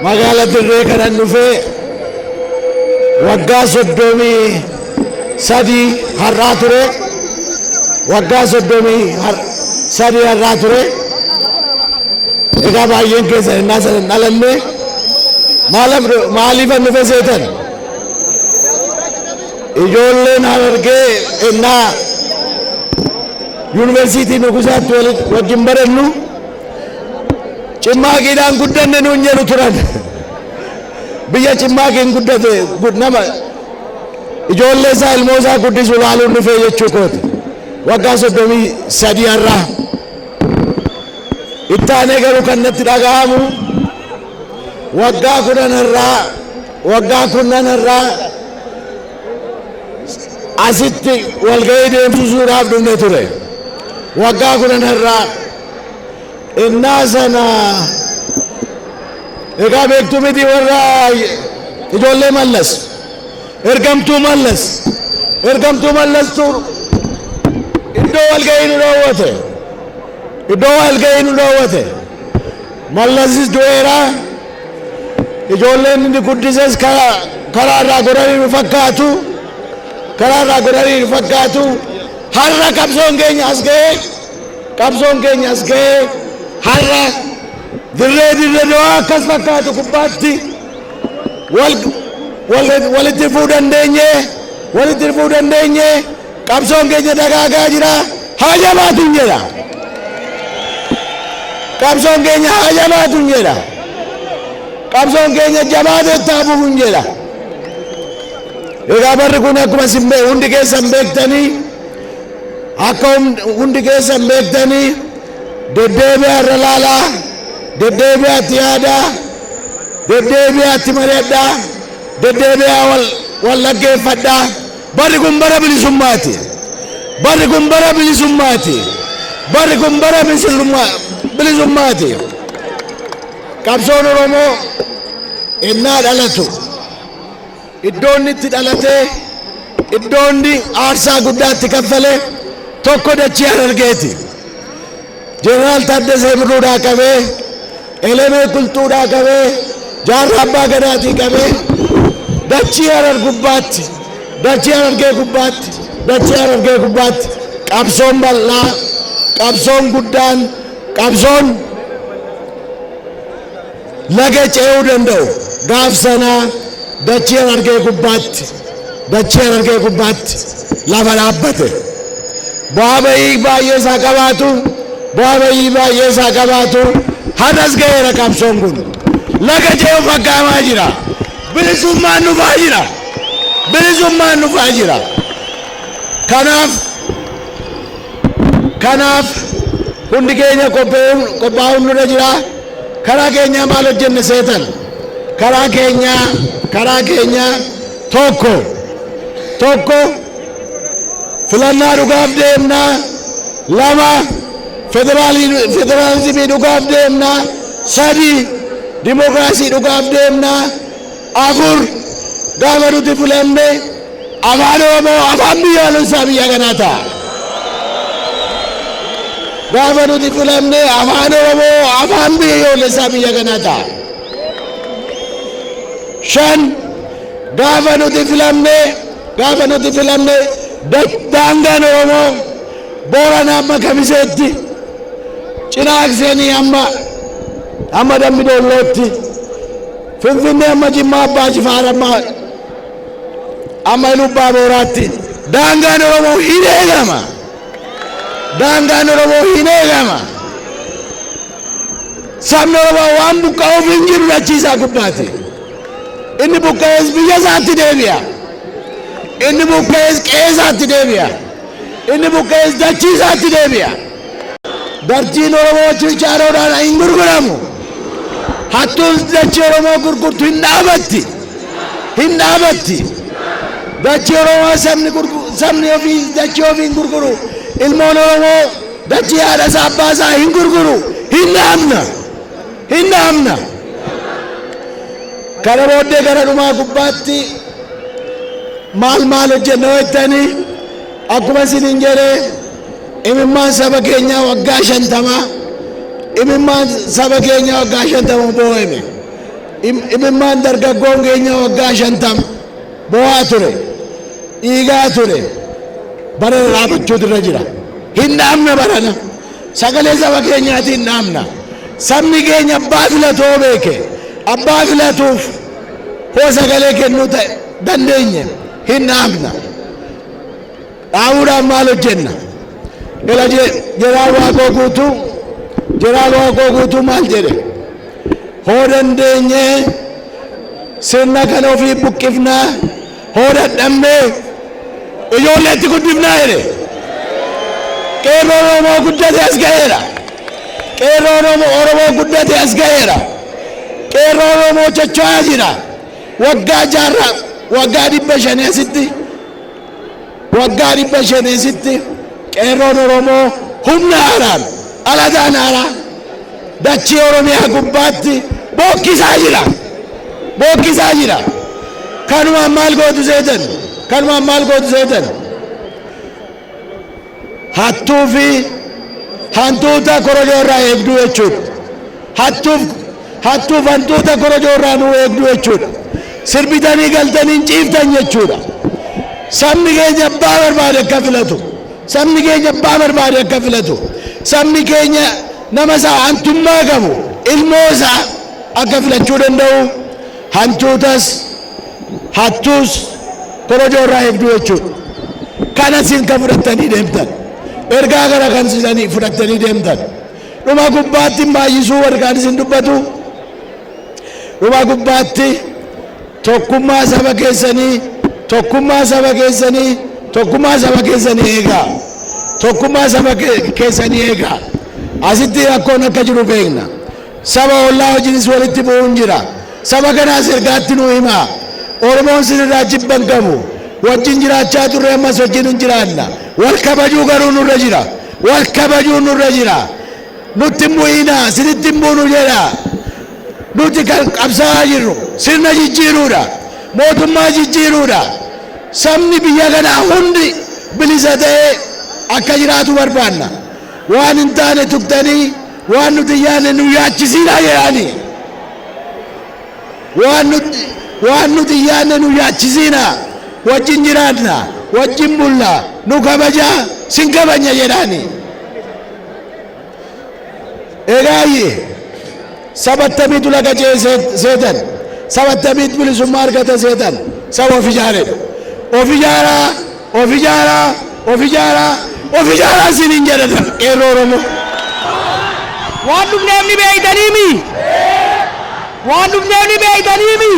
magaalaa Dirree kanan dhufee waggaa 33 har'aa ture waggaa 33 har'aa ture egaa baay'een keessa innaa sanan dhalanne maaliif dhufe seetan ijoolleen Harargee innaa yuunivarsiitii Nugusaatti wajjin barannu cimmaaqiidhaan guddanne nuun jedhu turan biyya cimmaaqiin guddate nama ijoollee isaa ilmoo isaa guddisu laaluun dhufee jechuu kooti waggaa 33 har'aa ittaanee garuu kan natti dhaga'amu waggaa 10 har'aa asitti walga'ii deemsisuudhaaf dhufne ture waggaa 10 har'aa innaa sana egaa beektu miti warra ijoollee Mallas ergamtuu Mallastu iddoo walga'ii nu dhoowwate Mallasis du'eera ijoolleen inni guddises karaarraa godhanii nu fakkaatu har'a qabsoon keenya as ga'e har'a dirree dawaa akkas fakkaatu gubbaatti walitti dhufuu dandeenye qabsoon keenya dagaagaa jira. Haa jabaatu jedha. Qabsoon keenya haa jabaatu jedha. Qabsoon keenya jabaatee taafuuf jedha. Egaa barri kun akkuma hundi keessan beektanii akka hundi keessan beektanii deddeebi'aa irra laalaa, deddeebi'aatti yaadaa, deddeebi'aatti mari'adhaa, deddeebi'aa wal dhaggeeffadhaa. Barri kun bara bilisummaati. Barri kun bara bilisummaati. Barri kun bara bilisummaati. Qabsoon Oromoo innaa dhalatu iddoon itti dhalatee iddoon aarsaa guddaatti kaffalee tokko dachii Harargeeti. Jeneraal Taaddasee Birruudhaa qabee Elemee Qulxuudhaa qabee Jaarraa Abbaa Gadaatii qabee dachii Harar gubbaatti, dachii Harargee gubbaatti, dachii Harargee gubbaatti qabsoon bal'aa, qabsoon guddaan, qabsoon laga ce'uu danda'u gaaf sanaa dachii Harargee gubbaatti, dachii Harargee gubbaatti lafa dhaabbate. Bu'aa bayii baay'ee isaa qabaatu, bu'aa bayii baay'ee isaa qabaatu har'as ga'eera qabsoon kun. Laga ce'uuf fakkaamaa jira. Bilisummaan dhufaa jira. Bilisummaan dhufaa jira. Kanaaf hundi keenya qophaa'uun nurra jira. Karaa keenya maal hojjenne seetan? Karaa keenya tokko filannaa dhugaaf deemnaa. Lama federaalizimii dhugaaf deemnaa. Sadi dimokiraasii dhugaaf deemnaa. Afur gaafa nuti filanne afaan Oromoo afaan biyyaalessaa biyya kanaa ta'a. Gaafa nuti filanne afaan Oromoo afaan biyyaalessaa biyya kanaa ta'a. Shan gaafa nuti filanne daangaan Oromoo Booranaa amma Kamiseetti Cinaakseenii amma Dambidollootti Finfinnee amma Jimmaa Abbaa Jifaar amma Ilubbaa Booraatti daangaan Oromoo hin eegama. Daangaan Oromoo hin eegama. Sabni Oromoo waan buqqa'uuf hin jiru dachiisaa gubbaatti. Inni buqqa'ees biyya isaatti deebi'a. Inni buqqa'ees qe'ee isaatti deebi'a. Inni buqqa'ees dachii isaatti deebi'a. Dachiin Oromoo chichaaroodhaan hin gurguramu. Hattuun dachii Oromoo gurgurtu hin dhaabatti. Dachii Oromoo sabni ofii dachii ofii hin gurguru. Ilmoon Oromoo dachii haadha isaa abbaa isaa hin gurguru. Hin dhaabna. Kana booddee gara dhumaa gubbaatti maal hojjenna jettanii akkuma isiniin jedhee imimmaan saba keenyaa waggaa 50 boo'ame. Imimmaan dargaggoon keenya waggaa 50 boo'aa ture, dhiigaa ture. Barana dhaabachuutu irra jira. Hin dhaabna barana. Sagalee saba keenyaati hin dhaabna. Sabni keenya abbaa filatoo beeke. Abbaa filatuuf hoo sagalee kennuu dandeenye hin dhaabna. Dhaabuudhaan maal hojjenna? Jeneraal Waaqoo Guutuu maal jedhe? Hoo dandeenye sirna kana ofii buqqifnaa, hoo dadhabnee ijoolleetti guddifnaa jedhe. Qeerroo Oromoo guddate as ga'eera. Qeerroo Oromoo guddate as ga'eera. Qeerroo Oromoo chocho'aa jira. Waggaa 500 asitti qeerroon Oromoo humna haaraan alataan haaraa dachii Oromiyaa gubbaatti bookkisaa jira. Kanumaan maal gootu seetan? Hattuu fi hantuuta korojoo irraa eegduu jechuudha. Hattuuf hantuuta korojoo irraa nuu eegduu jechuudha. Sirbitanii galtanii ciiftan jechuudha. Sabni keenya abbaa barbaade akka filatu. Sabni keenya nama isaa hantummaa qabu ilmoosa akka filachuu danda'u hantuutas hattuus korojoo irraa eegduu jechuudha. Kana isin kan fudhattanii deemtan ergaa gara kan isin fudhattanii deemtan dhuma gubbaatti baay'isuu warqaan isin dubbatu dhuma gubbaatti tokkummaa saba keessanii tokkummaa saba keessanii tokkummaa saba keessanii eegaa tokkummaa saba keessanii eegaa asitti rakkoon akka jiru beekna saba ollaa hojiinis walitti bu'uun jira saba kanaas ergaatti nuu himaa Oromoon sinirraa jibban qabu wajjin jiraachaa turre ammas wajjin hin jiraanna wal kabajuu garuu nurra jira wal kabajuu nurra jira nutti hin bu'inaa sinitti hin buunu jedha nuti kan qabsaa'aa jirru sirna jijjiiruudha mootummaa jijjiiruudha sabni biyya kanaa hundi bilisa ta'ee akka jiraatu barbaanna waan hin taane tuqtanii waan nuti yaanne nu yaachisiidha jedhanii waan nuti yaanne nu yaachisiina wajjin jiraanna wajjin bulla nu kabaja sin kabanya jedhanii eegaayi sabattamiitu laga cee seetan sabattamiitu bilisummaa argata seetan saba of ijaaredha of ijaaraa of ijaaraa of ijaaraa of ijaaraa sinin jedhata qeerroo Oromoo waan dhufneefni beeytaniimi waan dhufneefni beeytaniimi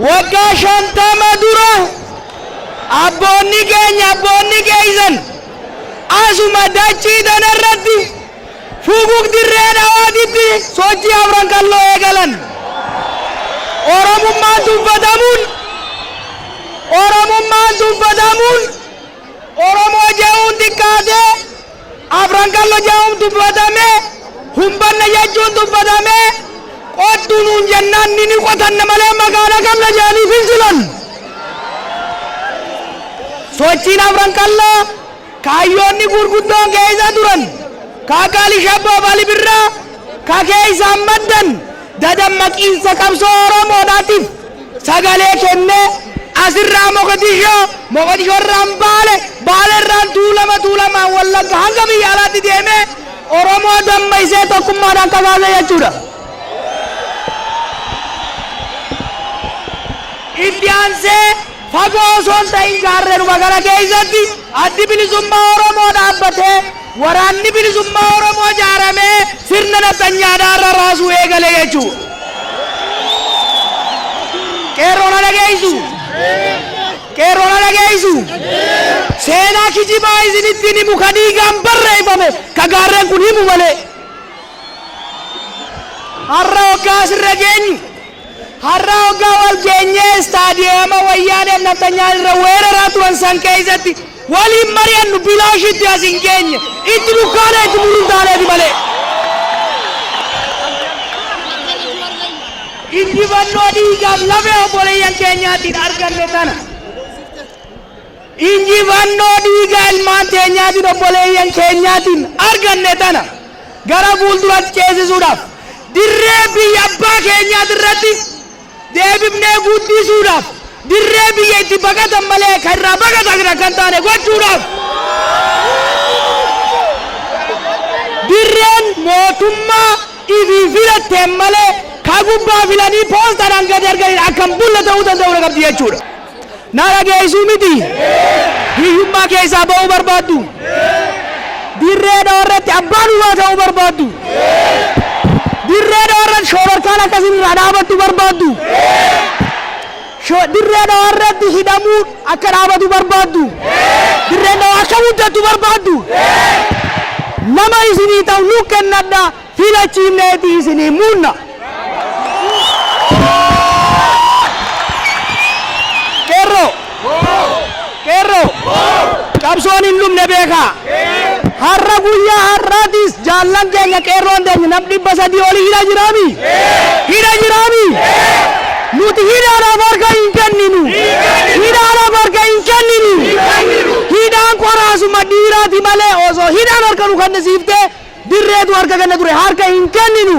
waggaa 50 dura abboonni keeysan asuma dachii tanarratti fuguug dirree dhawaatitti sochii afran kalloo eegalan oromummaan tuffatamuun oromoo je'uun xiqqaate afran kalloo je'uun tuffatame humbanna jechuun tuffatame qottuunuun jennaan ni qotanna malee magaalaa kalla je'aniif hin jiran sochiin afran kalloo kaayyoonni gurguddoon keessa turan kaakaali shabboo bali birraa kakeeysaan maddan dadammaqiinsa qabsoo Oromoodhaatiif sagalee kenne asirraa Mogadishoorraan Baaleerraan tuulamaan Wallagga hanga biyya alaatti deeme Oromoo dammaysee tokkummaadhaan kakaase jechuudha. Itti aansee fagoo osoo hin ta'in gaarreenuma kana keessatti addi bilisummaa Oromoo dhaabbatee waraanni bilisummaa Oromoo ijaaramee sirna naftanyaadhaa irra raasuu eegale jechuudha. Qeerroon dhageessu seenaa kijibaa isinitti himu ka dhiigaan barreeffame ka gaarreen kun himu malee har'a hoggaa asirra geenyu har'a hoggaa wal geenyee istaadiyeema Wayyaaneef Naftanyaa irra weeraraa turan san keessatti waliin mari'annu bilaashitti as hin geenye itti dukkaana itti muruun taaneeti malee injifannoo dhiigaaf lafee obboleeyyan keenyaatiin arganne tana injifannoo dhiiga ilmaan keenyaatiin obboleeyyan keenyaatiin arganne tana gara fuulduratti ceesisuudhaaf dirree biyya abbaa keenyaati irratti deebifnee guddisuudhaaf dirree biyya itti baqatan malee kan irraa baqatan kan taane gochuudhaaf dirreen mootummaa ifii filatteen malee ka gubbaa filanii poostaraan gadi arganii akkam bulla ta'uu danda'u qabdi jechuudha. Na dhageessuu miti hiyyummaa keessaa ba'uu barbaaddu dirree dhawarratti abbaan uumaa ta'uu barbaaddu dirree dhawarratti shoororkaan akkasiin irraa dhaabattu barbaaddu dirree dhawarratti hidhamuu akka dhaabatu barbaaddu dirree dhawaa akka muddattu barbaaddu nama isinii ta'u nu kennadha filachiifneeti isinii muunna. Qeerroo qabsoon hin dhumne beekaa har'a guyyaa har'aatis jaallan keenya qeerroon teenya nam 300 olii hidha jiraami nuti hidhaadhaaf harka hin kenninu hidhaan qoraasuma dhiiraati malee osoo hidhaan harka nu kennisiiftee dirreetu harka kenna ture harka hin kenninu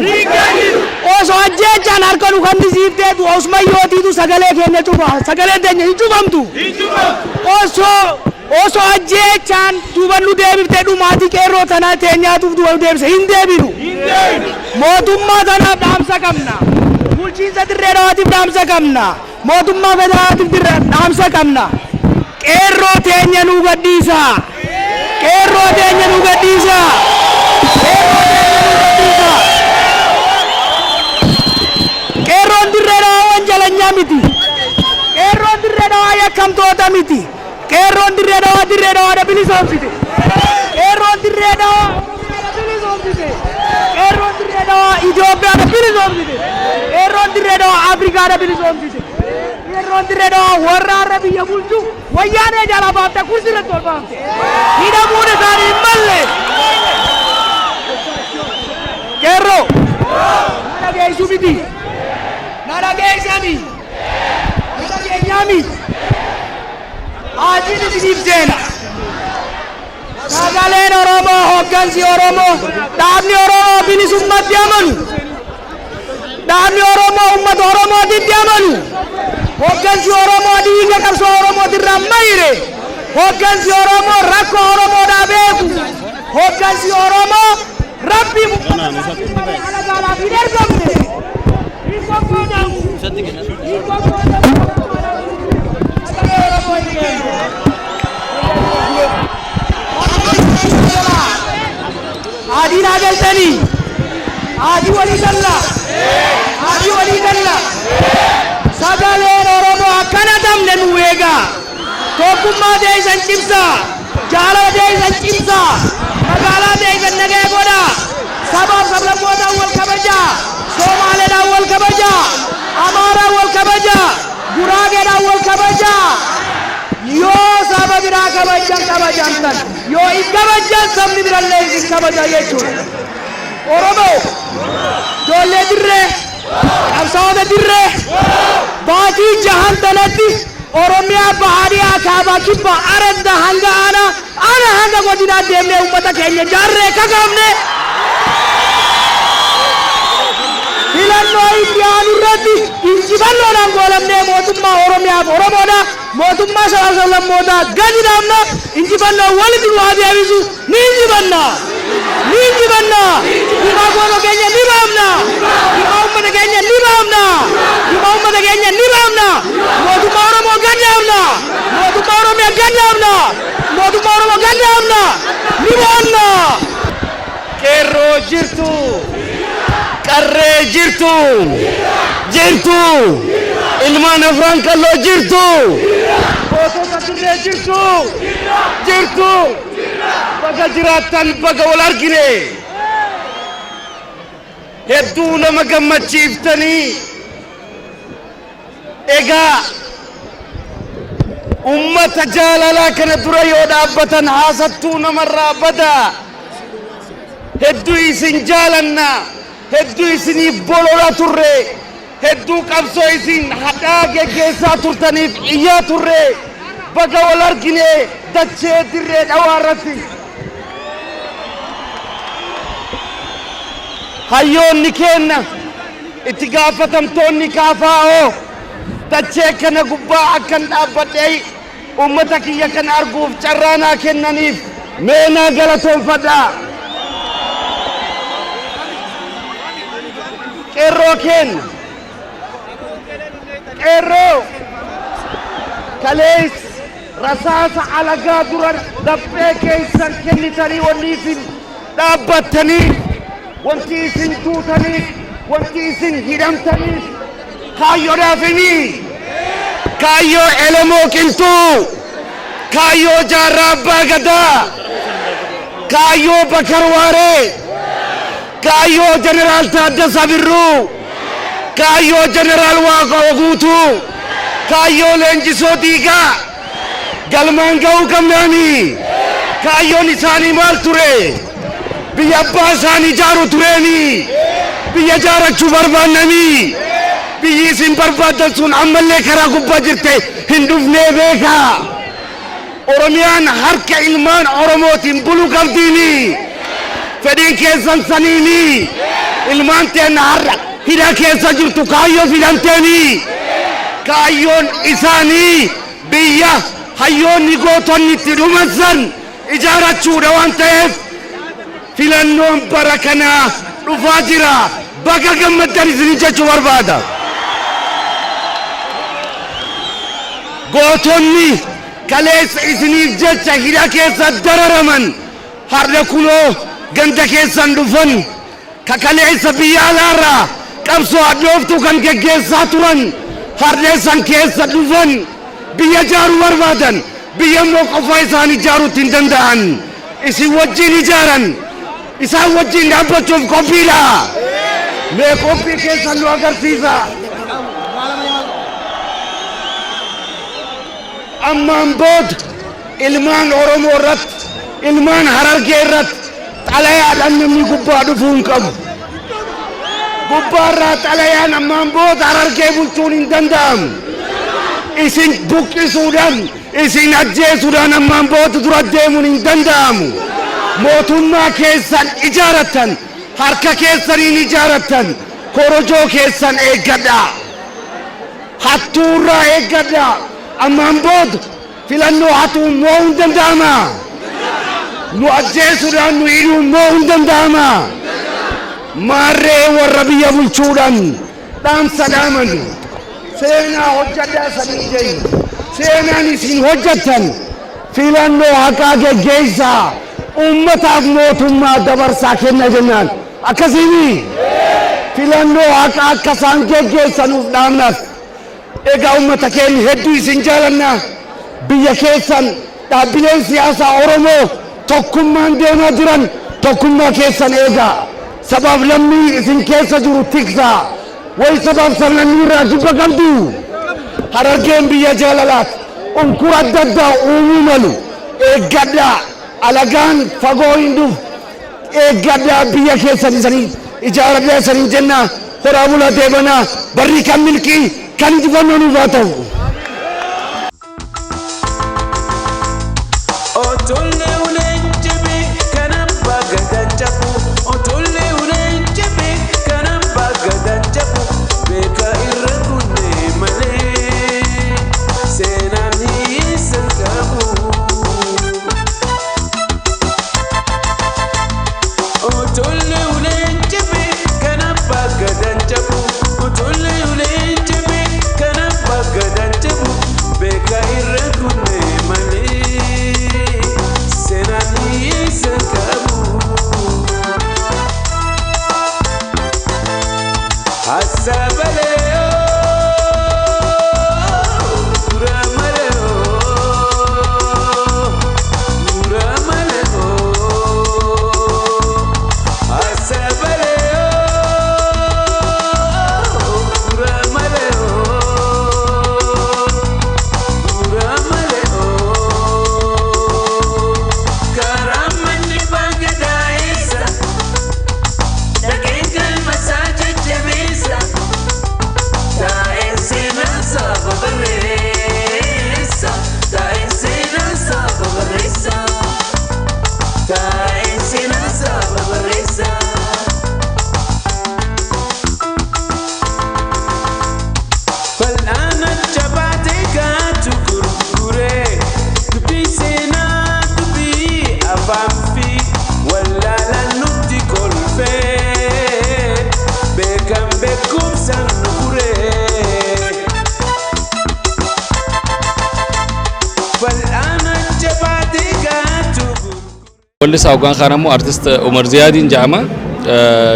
osoo ajjeechaan harka nu kennisiifteetu osuma yootiitu sagalee keenya cufa sagalee teenya hin cufamtu osoo Oso ajjechaan duuba nu deebiftee dhumaatii qeerroo tanaa teenyaatuuf duuba nu deebise hin deebinu. Mootummaa tanaaf dhaamsa qabna. Bulchiinsa dirree dhawaatiif dhaamsa qabna. Mootummaa federaalaatiif dhaamsa qabna. Qeerroo teenya nu gadhiisa. Qeerroo teenya nu gadhiisa. Qeerroon dirree dhawaa wanjalanyaa miti. Qeerroon dirree dhawaa yakkamtoota miti. Qeerroon dirree dhawaa bilisoomsite. Qeerroon dirree dhawaa bilisoomsite. Qeerroon dirree dhawaa Itoophiyaa bilisoomsite. Qeerroon dirree dhawaa Afrikaa bilisoomsite. Qeerroon dirree dhawaa warraarra biyya bulchu wayyaanee jalaa baaftee kursii irratti ol baafte. Hidhamuun isaanii hin malle. Qeerroo na dhageessu miti. Na dhageessani. Na dhageenyaami. Ajiin isiniif seena. Sagaleen Oromoo, hooggansi Oromoo, dhaabni Oromoo bilisummaatti amanu. Dhaabni Oromoo uummata Oromootitti amanu. Hooggansi Oromoo dhiiga qabsoo Oromootirraa mayire. Hooggansi Oromoo rakkoo Oromoodhaa beeku. Hooggansi Oromoo rabbi alagaadhaaf hin ergamne. Hin qoqqoodamu. Hin qoqqoodamu. Adii naa galtanii. Adii walii galla. Adii walii galla. Sagaleen Oromoo akkana damne nu eegaa. Tokkummaa deebisan cimsaa. Jaalala deebisan cimsaa. Magaalaa deebisan nagee godhaa. Sabaaf sablammootaan wal kabajaa. Somaaleedhaan wal kabajaa. Amaaraan wal kabajaa. Guraageedhaan wal kabajaa. Yoo saba biraa kabajamtan yoo hin kabajan sabni birallee hin kabaja jechuudha. Oromoo ijoollee dirree qabsaa'ota dirree baatii jahan tanatti Oromiyaa bahaadhiyaa kaabaa kibba aranda hanga ana hanga godinaa deemnee uummata keenya jaarree kakaafne. Filannoo Indiyaanu irratti injifannoodhaan goolamnee mootummaa Oromiyaaf Oromoodha. Mootummaa sablammootaa gadi dhaabna. Injifannoo walitti nu haa deebisu. Ni injifanna. Ni injifanna. Dhibaa goonoo keenya ni baafna. Dhibaa uummata keenya ni baafna. Dhibaa uummata keenya ni baafna. Mootummaa Oromoo gadi dhaabna. Mootummaa Oromiyaa gadi dhaabna. Mootummaa Oromoo gadi dhaabna. Ni baafna. Qeerroo jirtu. Qarree jirtu. Jirtu. Ilmaan afran kalloo jirtu. Gootota dirree jirtu. Jirtu. Baga jiraattan baga wal argine. Hedduu nama gammachiiftanii. Egaa ummata jaalalaa kana dura yoo dhaabbatan haasattuu namarraa bada. Hedduu isin jaalanna. Hedduu isiniif bolola turre. Hedduu qabsoo isin hadhaa geggeessaa turtaniif iyyaa turre. Baga wal argine dachee dirree dhawaa irratti. Hayyoonni kenna itti gaafatamtoonni KFO dachee kana gubbaa akkan dhaabbadhee uummata kiyya kana arguuf carraanaa kennaniif meenaa galatoonfadhaa. Qeerroo kenna. Qeerroo kalees rasaasa alagaa dura dabbee keessan kennitanii wanniifin dhaabbattanii wanti isin tuutaniif wanti isin hidhamtaniif kaayyoodhaafini. Kaayyoo Elemoo Qilxuu, kaayyoo Jaarraa Abbaa Gadaa, kaayyoo Bakar Waaree, kaayyoo Jeneraal Taaddasaa Birruu, kaayyoo Jeneraal Waaqoo Guutuu, kaayyoo Leenjisoo Diigaa galmaan ga'uu qabnaani. Kaayyoon isaanii maal ture? Biyya abbaa isaanii ijaaru tureeni. Biyya ijaarachuu barbaannanii. Biyyi isin barbaaddan sun ammallee karaa gubbaa jirte hin dhufnee beekaa. Oromiyaan harka ilmaan Oromootiin buluu qabdiini. Fedhiin keessan saniini. Ilmaan teenya har'a hidha keessa jirtu kaayyoo fidanteeni. Kaayyoon isaanii biyya hayyoonni gootonni itti dhuman ijaarachuudha waan ta'eef filannoon bara kanaa dhufaa jira. Baga gammaddan isin jechuu barbaada. Gootonni kaleessa isiniif jecha hidha keessa dararaman har'a kunoo ganda keessan dhufan ka kaleessa biyya alaarraa qabsoo addooftuu kan geggeessaa turan har'a san keessa dhufan biyya ijaaruu barbaadan biyya immoo qofa isaan ijaaruutti hin danda'an isin wajjin ijaaran isaan wajjin dhaabbachuuf qophiidha. Mee qophii keessan nu agarsiisa. Ammaan booda ilmaan Oromoo irratti ilmaan Harargee irratti xalayaadhaan namni gubbaa dhufuu hin qabu. Gubbaarraa xalayaan ammaan booda Harargee bulchuun hin danda'amu. Isin buqqisuudhaan isin ajjeesuudhaan ammaan booda dura deemuun hin danda'amu. Mootummaa keessan ijaarattan harka keessaniin ijaarattan korojoo keessan eeggadhaa. Hattuurraa eeggadhaa. Ammaan booda filannoo hatuun moo hin danda'ama. Nu ajjeesuudhaan nu hidhuun moo hin danda'ama. Maarree warra biyya bulchuudhaan dhaamsa dhaaman seenaa hojjadhaa sanii jennu seenaan isin hojjattan filannoo haqaa geggeessaa ummataaf mootummaa dabarsaa kenna jennaan akkasiini filannoo haqaa akka isaan geggeessanuuf dhaamnas. Egaa ummata keenya hedduu isin jaalanna biyya keessan dhaabbileen siyaasaa Oromoo tokkummaan deemaa jiran tokkummaa keessan eegaa sabaaf lammii isin keessa jiru tiksaa way sabaaf sablammii irraa jibba qabdu. Harargeen biyya jaalalaati unkura adda addaa uumuu malu eeggadhaa alagaan fagoo hin dhufu eeggadhaa biyya keessan isanii ijaaradhaa isanii jenna. Horaa bulaa deebanaa barri kan milkii kan injifannoo nuuf haa ta'u. Wallisaa hoggaan kaan ammoo artist Umar Ziyaadiin jedhama.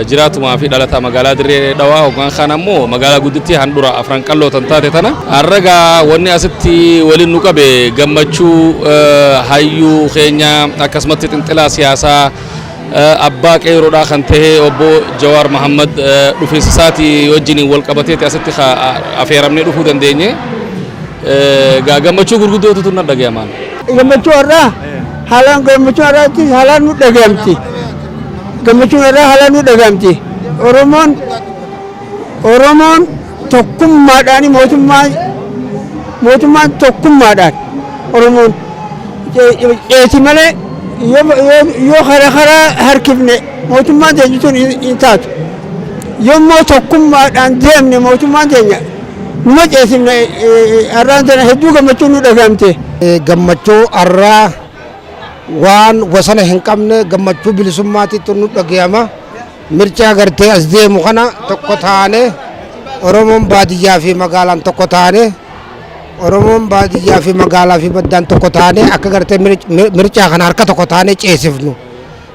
Jiraatumaa fi dhalataa magaalaa Dirree Dhawaa. Hoggaan kaan ammoo magaalaa guddittii handhuura afran qalloo tan taate tana. Harragaa wanni asitti waliin nu qabe gammachuu hayyuu keenya akkasumatti xinxilaa siyaasaa abbaa qeeroodhaa kan ta'e obbo Jawaar Mohammad dhufiinsa isaatii wajjiniin wal qabateeti asitti affeeramnee dhufuu dandeenye. Gammachuu gurguddootu na dhagayamaan. Gammachuu irraa haalaan gammachuu irraatti haalaan nu dhagaamti. Gammachuu irraa haalaan nu dhagaamti. Oromoon tokkummaadhaan mootummaan tokkummaadhaan Oromoon eeti malee yoo karaa harkifne mootummaan teenya sun hin taatu. Yommuu tokkummaadhaan deemne mootummaan teenya numa ceesifne arraan tana hedduu gammachuu nu dhagahamte. Gammachuu arraa waan wasana hin qabne gammachuu bilisummaatiitu nu dhagahama. Mircaa gartee as deemu kana tokko taane Oromoon baadiyyaa fi magaalaan tokko taane Oromoon baadiyyaa fi magaalaa fi baddaan tokko taane akka gartee mircaa kana harka tokko taane ceesifnu.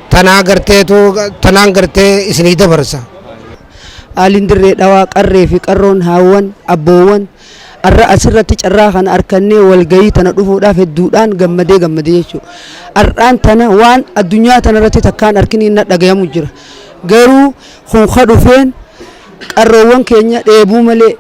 Tanaan gartee isinii dabarsa. Alindirree dhawaa qarree fi qarroon haawwan abboowwan arra asirratti carraa kana harkannee walgayii tana dhufuudhaaf hedduudhaan gammadee jechuudha. Har'aan tana waan addunyaa tanarratti takkaan harkiniin na dhagayamu jira. Garuu hunka dhufeen qarroowwan keenya dheebuu malee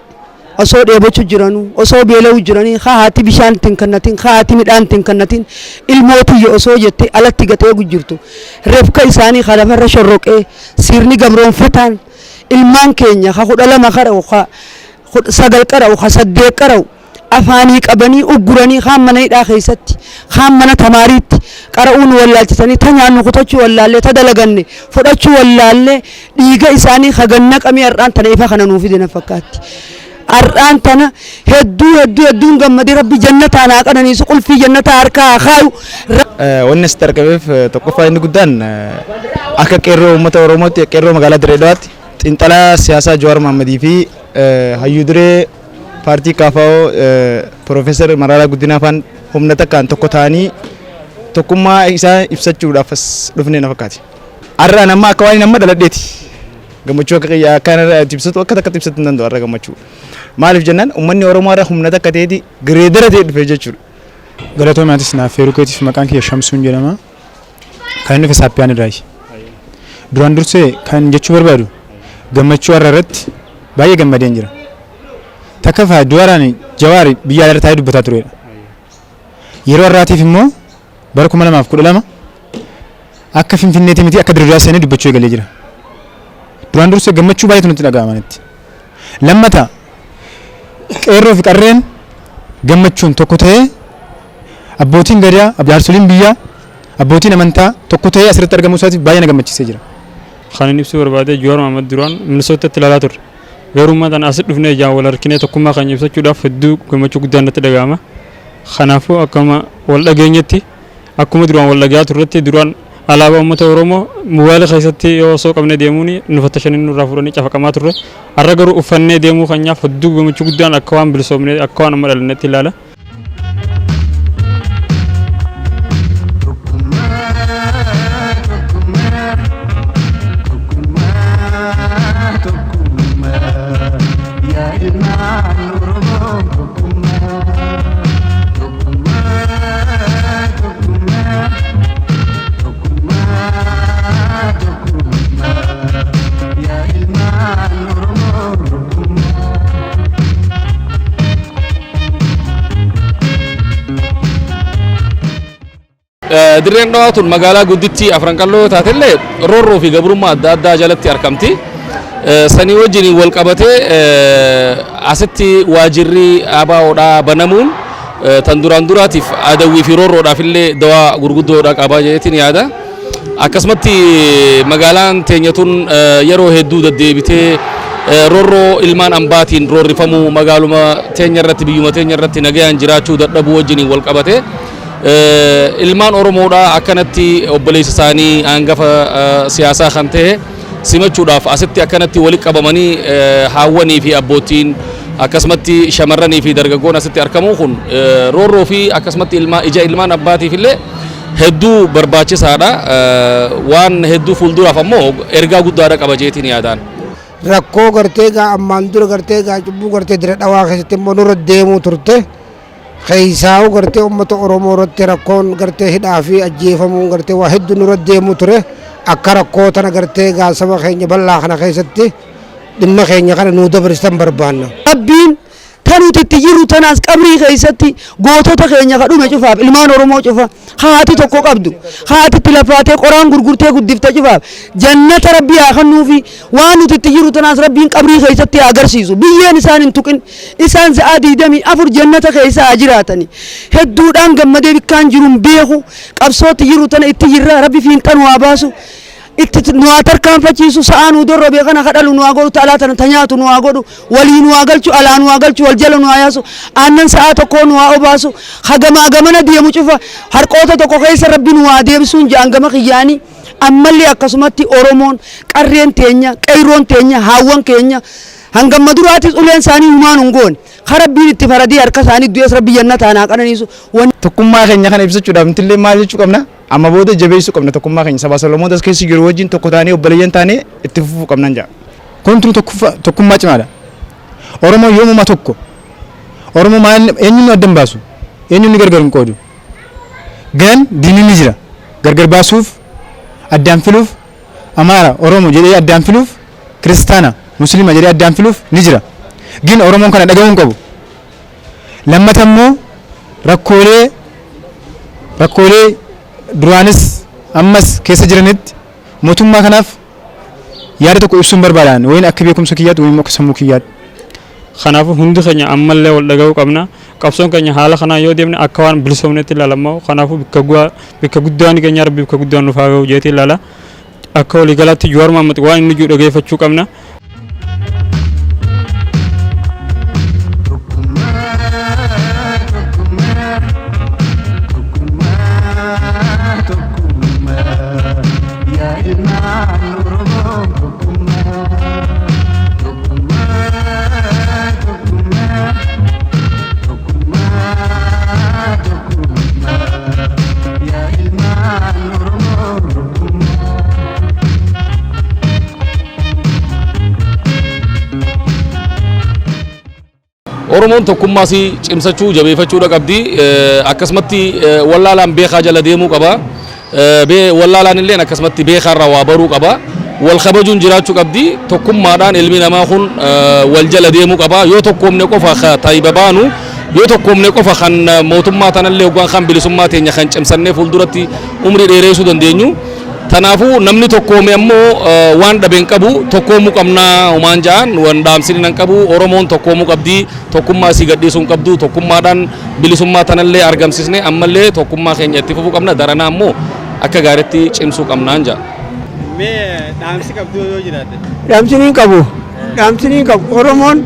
osoo dheebochuu jiranuu osoo beela'uu jiranii haati bishaan tinkannatiin haati midhaan tinkannatiin ilmootiyya osoo jettee alatti gatee gujjirtu reefka isaanii lafarra shorroqee sirni gabroonfataan ilmaan keenya kudha lama qara'u sagal qara'u saddeet qara'u afaanii qabanii ugguranii kaan mana hidhaa keessatti kaan mana tamaariitti qara'uun wallaalchisanii ta nyaannu kutachuu wallaallee ta dalaganne fudhachuu wallaallee dhiiga isaanii haganna qamii har'aan tana ifa kana nuuf fide na fakkaatti. Har'aan tana hedduun gammadee rabbi jannataa naa qananiisu qulfii jannataa harkaa kaayu. Wanni asitti argameef tokkoffaa inni guddaan akka qeerroo uummata Oromootti qeerroo magaalaa Dirree Dhawaatti xiinxalaa siyaasaa Jawaar Mohammadii fi hayyuu duree paartii KFO Profeesar Mararaa Guddinaa faan humna takkaan tokko ta'anii tokkummaa isaa ibsachuudhaaf as dhufnee na fakkaate. Har'aan amma akka waan amma dhaladheeti. Gammachuu akka ibsatu akka takka ibsatu hin danda'u har'a gammachuu. Maaliif jennaan uummanni Oromoo irraa humna takka ta'eeti gireedara ta'e dhufee jechuudha. Galatoomaatis naaf feeruu keetiif maqaan kiyya Shamsuun jedhama. Kan inni dhufe Saappiyaan irraayi. Duraan dursee kan jechuu barbaadu gammachuu har'a irratti baay'ee gammadeen jira. Takka fa'aa Jawaaraan Jawaari biyya alaa taa'ee dubbataa turedha. Yeroo har'aatiif immoo bara 2012 akka Finfinneetii miti akka Dirree Dhawaa seenee dubbachuu eegalee jira. Duraan dursee gammachuu baay'eetu nutti dhaga'amanitti. Lammata qeerroo fi qarreen gammachuun tokko ta'ee abbootiin gadaa jaarsoliin biyyaa abbootiin amantaa tokko ta'ee asirratti argamuu isaatiif baay'ee na gammachiisee jira. Kan inni ibsuu barbaade Jawaar Mohammad duraan Minisootaatti ilaalaa turre. Garuu uummataan as dhufnee ijaan wal harkinee tokkummaa kan ibsachuudhaaf hedduu gammachuu guddaan natti dhaga'ama. Kanaafuu akkuma wal dhageenyetti akkuma duraan wal dhagayaa turretti duraan alaabaa uummata Oromoo mobaayila keessatti yoo osoo qabnee deemuun nu fattashanii nurraa fuudhanii cafaqamaa turre. Har'a garuu uffannee deemuu keenyaaf hedduu gammachuu guddaan akka waan bilisoomnee akka waan amma dhalannetti ilaala. Dirreen Dhawaa tun magaalaa guddittii afran qalloo taatellee roorroo fi gabrummaa adda addaa jalatti argamti. Sanii wajjin wal qabatee asitti waajirri ABO'dhaa banamuun tan duraan duraatiif adawwii fi roorroodhaaf illee dawaa gurguddoodha qabaa jedheetiin yaada. Akkasumatti magaalaan teenya tun yeroo hedduu deddeebitee roorroo ilmaan ambaatiin roorrifamuu magaaluma teenya irratti biyyuma teenya irratti nagayaan jiraachuu dadhabuu wajjin wal qabatee ilmaan Oromoodhaa akkanatti obboleessa isaanii hangafa siyaasaa kan ta'e simachuudhaaf asitti akkanatti walitti qabamanii haawwanii fi abbootiin akkasumatti shamarranii fi dargaggoon asitti argamu kun roorroo fi akkasumatti ija ilmaan abbaatiif illee hedduu barbaachisaadha. Waan hedduu fuulduraaf ammoo ergaa guddaadha qaba jeetiin yaadaan. Rakkoo gartee gaa ammaan dura gartee gaa cubbuu gartee Dirree Dhawaa keessatti immoo nurra deemuu turte. Keessaa gartee uummata Oromoo irratti rakkoon gartee hidhaa fi ajjeefamuu gartee waa hedduu nurra deemuu ture. Akka rakkoo tana gartee gaa saba keenya bal'aa kana keessatti dhimma keenya kana nuu dabarsan barbaanna. Rabbiin tanuti itti jiru tanaas qabrii keessatti gootota keenya kadhume cufaaf ilmaan Oromoo cufa haati tokko qabdu haati itti lafaatee qoraan gurgurtee guddifte cufaaf jannata Rabbii haa kennuufi waan nuti itti jiru tanaas Rabbiin qabrii keessatti haa agarsiisu biyyeen isaan hin tuqin isaan sa'aa 24 jannata keessa haa jiraatani hedduudhaan gammadee bikkaan jiruun beeku qabsootti jiru tana itti jirra Rabbi fiinxanuu haa baasu. itti nu tarkaanfachiisu sa'aa nu dorrobe kana kadhalu nu agodu ta'alaa tana tanyaatu nu agodu walii nu agalchu alaa nu agalchu wal jala nu ayaasu aannan sa'aa tokkoo nu obaasu hagamaa gamana deemu cufa harqoota tokko keessa rabbi nu deebisuun jedhan gama kiyyaanii ammallee akkasumatti Oromoon qarreen teenya qeyroon teenya haawwan keenya hangamma duraatis uleen isaanii humaan hungoon karabbiin itti faradii harka isaanii du'ees rabbi jannataa naa qananiisu tokkummaa keenya kana ibsachuudhaaf nutillee maal jechuu qabna amma booda jabeessuu qabna tokkummaa keenya sabaa Solomootas keessa jiru wajjin tokko taanee obboleeyyan taanee itti fufuu qabnan jaa Kun tokkummaa cimaadha. Oromoo yoomuma tokko. Oromoo maal eenyuun addan baasu? Eenyuun gargar hin qoodu? Gan diinni ni jira. Gargar baasuuf addaan filuuf Amaara Oromoo jedhee addaan filuuf Kiristaana Musliima jedhee addaan filuuf ni jira. Gin Oromoon kana dhaga'uu hin qabu. Lammata immoo rakkoolee duraanis ammas keessa jiranitti mootummaa kanaaf yaada tokko ibsuun barbaadan wayin akka beekumsa kiyyaatti wayin akka sammuu kiyyaatti. Kanaafuu hundi keenya ammallee wal dhaga'uu qabna. Qabsoon keenya haala kanaan yoo deemne akka waan bilisoomnetti ilaalamu. Kanaafuu bikka guddaan keenya rabbi bikka guddaan nuuf haa ga'u jeetii ilaala. Akka waliigalaatti Jawaar Mohaammed waan inni jiru dhageeffachuu qabna. Oromoon tokkummaa si cimsachuu jabeeffachuu qabdi akkasumatti wallaalaan beekaa jala deemuu qaba wallaalaan illee akkasumatti beekaa irraa waa baruu qaba wal kabajuun jiraachuu qabdi tokkummaadhaan ilmi namaa kun wal jala deemuu qaba yoo tokkoomne qofa taayiba baanu yoo tokkoomne qofa kan mootummaa tanallee hoggaan kan bilisummaa teenya kan cimsannee fuulduratti umrii dheereessuu dandeenyu. Tanaafu namni tokkoome ammoo waan dhabeen qabu tokkoomuu qabnaa umaan ja'an waan dhaamsini nan qabu Oromoon tokkoomuu qabdi tokkummaa si gadhiisuu qabdu tokkummaadhaan bilisummaa tanallee argamsisne ammallee tokkummaa keenya itti fufuu qabna daranaa ammoo akka gaariitti cimsuu qabnaan ja'a. Mee dhaamsi qabdu yoo jiraate? Dhaamsini qabu Oromoon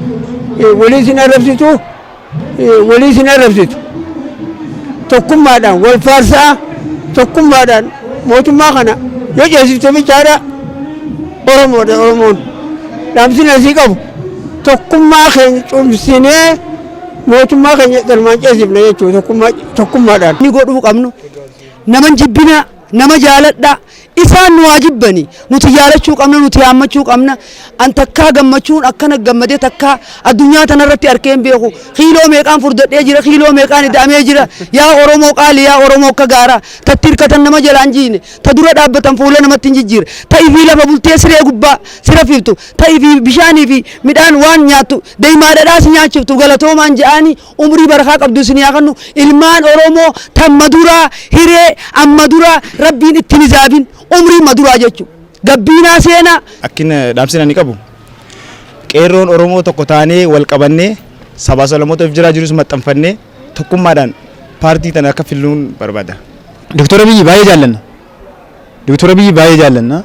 walii sin arrabsitu tokkummaadhaan wal faarsaa tokkummaadhaan mootummaa kana yoo ceesifte bichaadha Oromoon dhaamsini asii qabu tokkummaa keenya cimsinee mootummaa keenya galmaan ceesifne jechuudha tokkummaadhaan. Ni godhuu qabnu nama jibbina nama jaaladha isaan nu waajibbani nuti jaalachuu qabna nuti yaammachuu qabna an takkaa gammachuun akkana gammadee takkaa addunyaa tanarratti arkeen beeku kiiloo meeqaan furdadhee jira kiiloo meeqaan ida'amee jira yaa Oromoo qaali yaa Oromoo akka gaara tatti hirkatan nama jalaan jiine ta dura dhaabbatan fuula namatti hin jijjiire ta'ii fi lafa bultee siree gubbaa sira fiiftu ta'ii fi bishaanii fi midhaan waan nyaattu deemaa dhadhaas nyaachiftu galatoomaan ja'anii umrii barakaa qabdu isin yaa kannu ilmaan Oromoo tan maduraa hiree amma duraa rabbiin itti nizaabin umrii maduraa jechuudha. Gabbinaa seenaa. Akkina dhaamsina ni qabu. Qeerroon Oromoo tokko taanee wal qabannee sabaa Solomootaaf jiraa jirus maxxanfannee tokkummaadhaan paartii tana akka filluun barbaada. Doktor Abiyyi baay'ee jaallanna.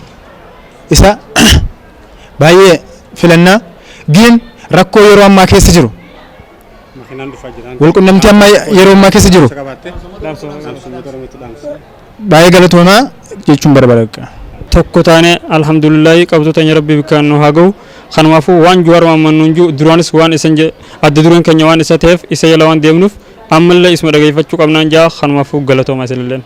Isa baay'ee filannaa gin rakkoo yeroo ammaa keessa jiru. Walqunnamtii amma yeroo ammaa keessa jiru. Baay'ee galatoomaa jechuun barbaada. Tokko taane alhamdulillahi qabsoota nya rabbi bikkaan nu haa ga'u kanumaafuu waan Jawaar Mohaammed nuun jiru duraanis waan isan adda dureen keenya waan isa ta'eef isa yala waan deemnuuf ammallee isuma dhageeffachuu qabnaan jaa kanumaafuu galatoomaa isinilleen.